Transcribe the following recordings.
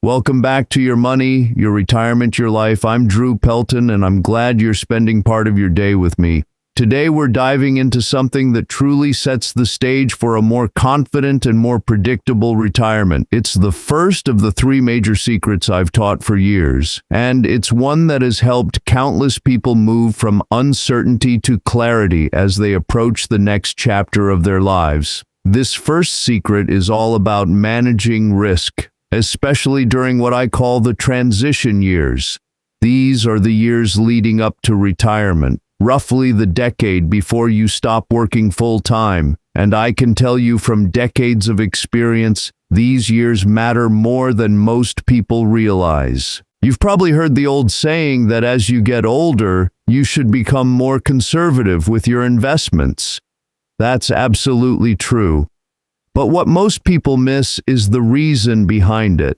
Welcome back to Your Money, Your Retirement, Your Life. I'm Drew Pelton, and I'm glad you're spending part of your day with me. Today, we're diving into something that truly sets the stage for a more confident and more predictable retirement. It's the first of the three major secrets I've taught for years, and it's one that has helped countless people move from uncertainty to clarity as they approach the next chapter of their lives. This first secret is all about managing risk, especially during what I call the transition years. These are the years leading up to retirement, roughly the decade before you stop working full-time. And I can tell you from decades of experience, these years matter more than most people realize. You've probably heard the old saying that as you get older, you should become more conservative with your investments. That's absolutely true. But what most people miss is the reason behind it.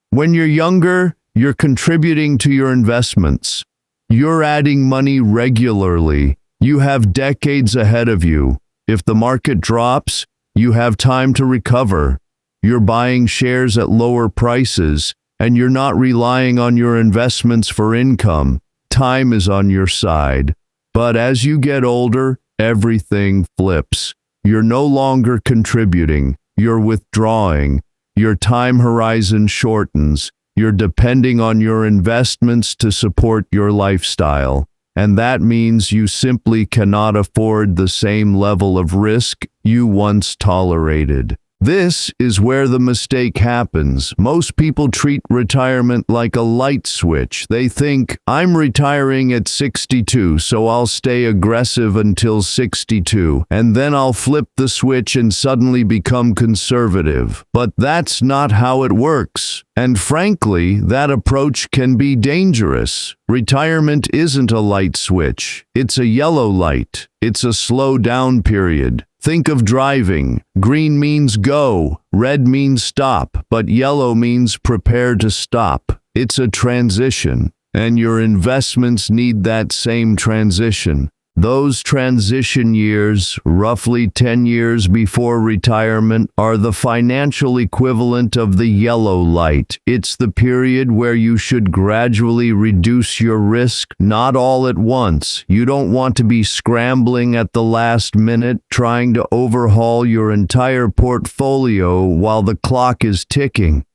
When you're younger, you're contributing to your investments. You're adding money regularly. You have decades ahead of you. If the market drops, you have time to recover. You're buying shares at lower prices, and you're not relying on your investments for income. Time is on your side. But as you get older, everything flips. You're no longer contributing, you're withdrawing. Your time horizon shortens. You're depending on your investments to support your lifestyle. And that means you simply cannot afford the same level of risk you once tolerated. This is where the mistake happens. Most people treat retirement like a light switch. They think, I'm retiring at 62, so I'll stay aggressive until 62, and then I'll flip the switch and suddenly become conservative. But that's not how it works. And frankly, that approach can be dangerous. Retirement isn't a light switch. It's a yellow light. It's a slow down period. Think of driving. Green means go, red means stop, but yellow means prepare to stop. It's a transition, and your investments need that same transition. Those transition years, roughly 10 years before retirement, are the financial equivalent of the yellow light. It's the period where you should gradually reduce your risk, not all at once. You don't want to be scrambling at the last minute, trying to overhaul your entire portfolio while the clock is ticking.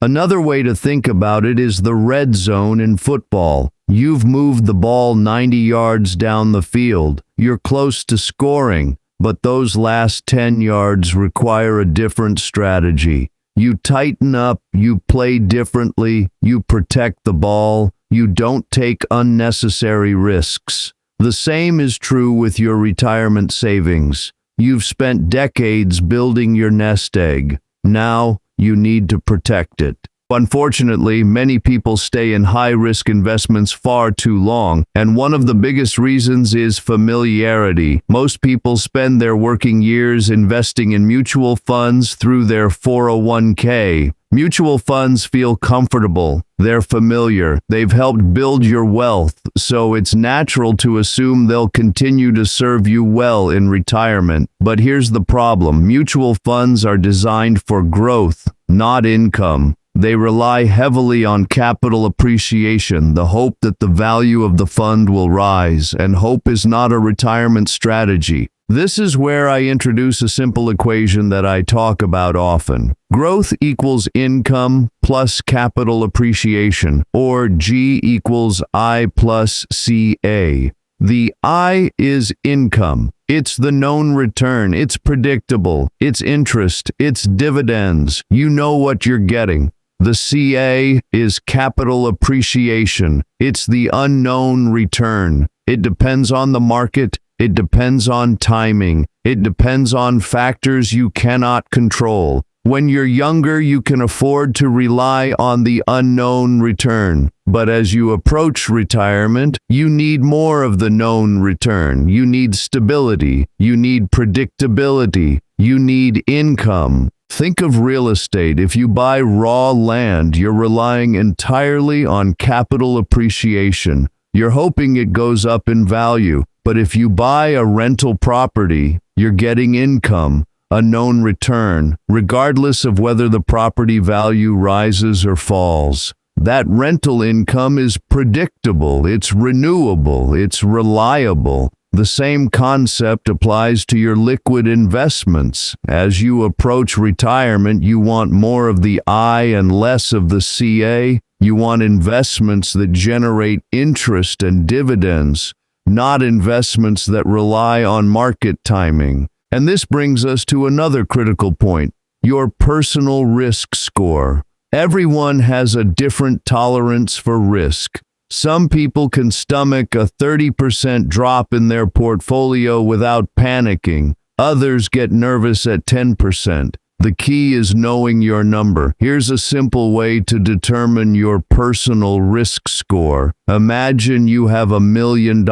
Another way to think about it is the red zone in football. You've moved the ball 90 yards down the field. You're close to scoring, but those last 10 yards require a different strategy. You tighten up, you play differently, you protect the ball, you don't take unnecessary risks. The same is true with your retirement savings. You've spent decades building your nest egg. Now, you need to protect it. Unfortunately, many people stay in high-risk investments far too long, and one of the biggest reasons is familiarity. Most people spend their working years investing in mutual funds through their 401k. Mutual funds feel comfortable. They're familiar. They've helped build your wealth, so it's natural to assume they'll continue to serve you well in retirement. But here's the problem. Mutual funds are designed for growth, not income. They rely heavily on capital appreciation, the hope that the value of the fund will rise, and hope is not a retirement strategy. This is where I introduce a simple equation that I talk about often. Growth equals income plus capital appreciation, or G equals I plus CA. The I is income. It's the known return. It's predictable. It's interest. It's dividends. You know what you're getting. The CA is capital appreciation. It's the unknown return. It depends on the market. It depends on timing. It depends on factors you cannot control. When you're younger, you can afford to rely on the unknown return. But as you approach retirement, you need more of the known return. You need stability. You need predictability. You need income. Think of real estate. If you buy raw land, you're relying entirely on capital appreciation. You're hoping it goes up in value. But if you buy a rental property, you're getting income. a known return, regardless of whether the property value rises or falls. That rental income is predictable, it's renewable, it's reliable. The same concept applies to your liquid investments. As you approach retirement, you want more of the I and less of the CA. You want investments that generate interest and dividends, not investments that rely on market timing. And this brings us to another critical point, your personal risk score. Everyone has a different tolerance for risk. Some people can stomach a 30% drop in their portfolio without panicking. Others get nervous at 10%. The key is knowing your number. Here's a simple way to determine your personal risk score. Imagine you have $1 million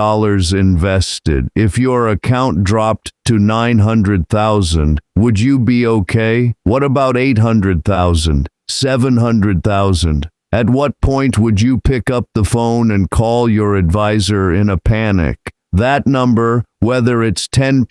invested. If your account dropped to $900,000, would you be okay? What about $800,000? $700,000? At what point would you pick up the phone and call your advisor in a panic? That number, whether it's 10%,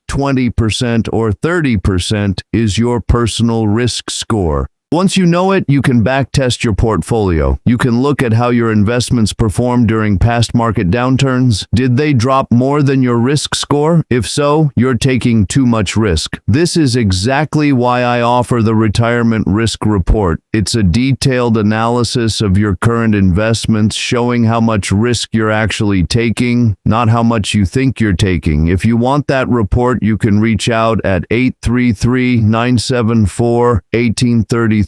20%, or 30%, is your personal risk score. Once you know it, you can backtest your portfolio. You can look at how your investments performed during past market downturns. Did they drop more than your risk score? If so, you're taking too much risk. This is exactly why I offer the Retirement Risk Report. It's a detailed analysis of your current investments, showing how much risk you're actually taking, not how much you think you're taking. If you want that report, you can reach out at 833-974-1833.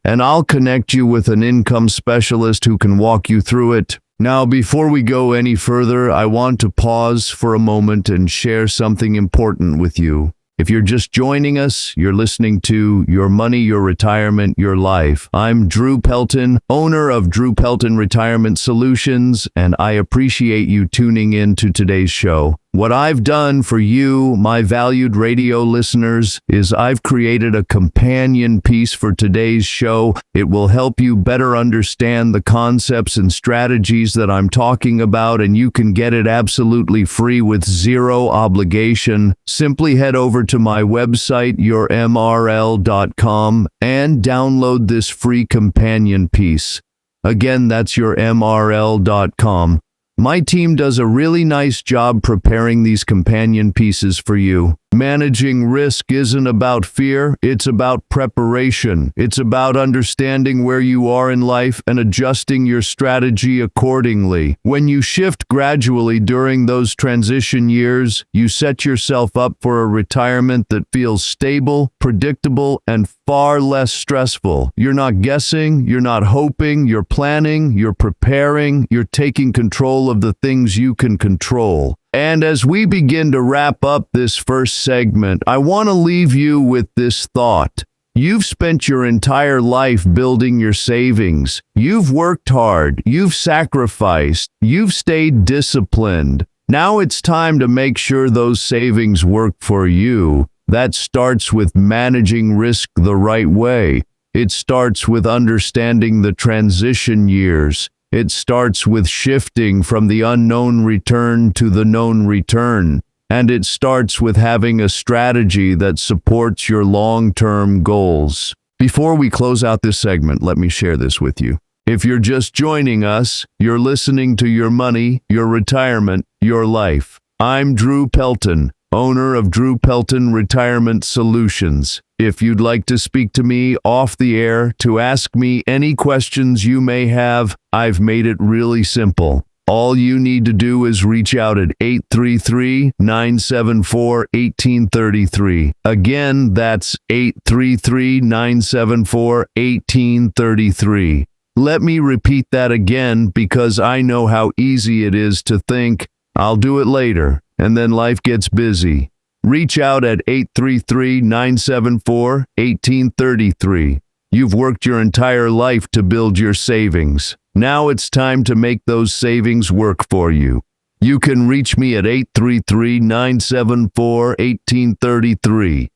And I'll connect you with an income specialist who can walk you through it. Now, before we go any further, I want to pause for a moment and share something important with you. If you're just joining us, you're listening to Your Money, Your Retirement, Your Life. I'm Drew Pelton, owner of Drew Pelton Retirement Solutions, and I appreciate you tuning in to today's show. What I've done for you, my valued radio listeners, is I've created a companion piece for today's show. It will help you better understand the concepts and strategies that I'm talking about, and you can get it absolutely free with zero obligation. Simply head over to my website, yourmrl.com, and download this free companion piece. Again, that's yourmrl.com. My team does a really nice job preparing these companion pieces for you. Managing risk isn't about fear, it's about preparation. It's about understanding where you are in life and adjusting your strategy accordingly. When you shift gradually during those transition years, you set yourself up for a retirement that feels stable, predictable, and far less stressful. You're not guessing, you're not hoping, you're planning, you're preparing, you're taking control of the things you can control. And as we begin to wrap up this first segment, I want to leave you with this thought. You've spent your entire life building your savings. You've worked hard. You've sacrificed. You've stayed disciplined. Now it's time to make sure those savings work for you. That starts with managing risk the right way. It starts with understanding the transition years. It starts with shifting from the unknown return to the known return. And it starts with having a strategy that supports your long-term goals. Before we close out this segment, let me share this with you. If you're just joining us, you're listening to Your Money, Your Retirement, Your Life. I'm Drew Pelton, owner of Drew Pelton Retirement Solutions. If you'd like to speak to me off the air to ask me any questions you may have, I've made it really simple. All you need to do is reach out at 833-974-1833. Again, that's 833-974-1833. Let me repeat that again because I know how easy it is to think, I'll do it later, and then life gets busy. Reach out at 833-974-1833. You've worked your entire life to build your savings. Now it's time to make those savings work for you. You can reach me at 833-974-1833.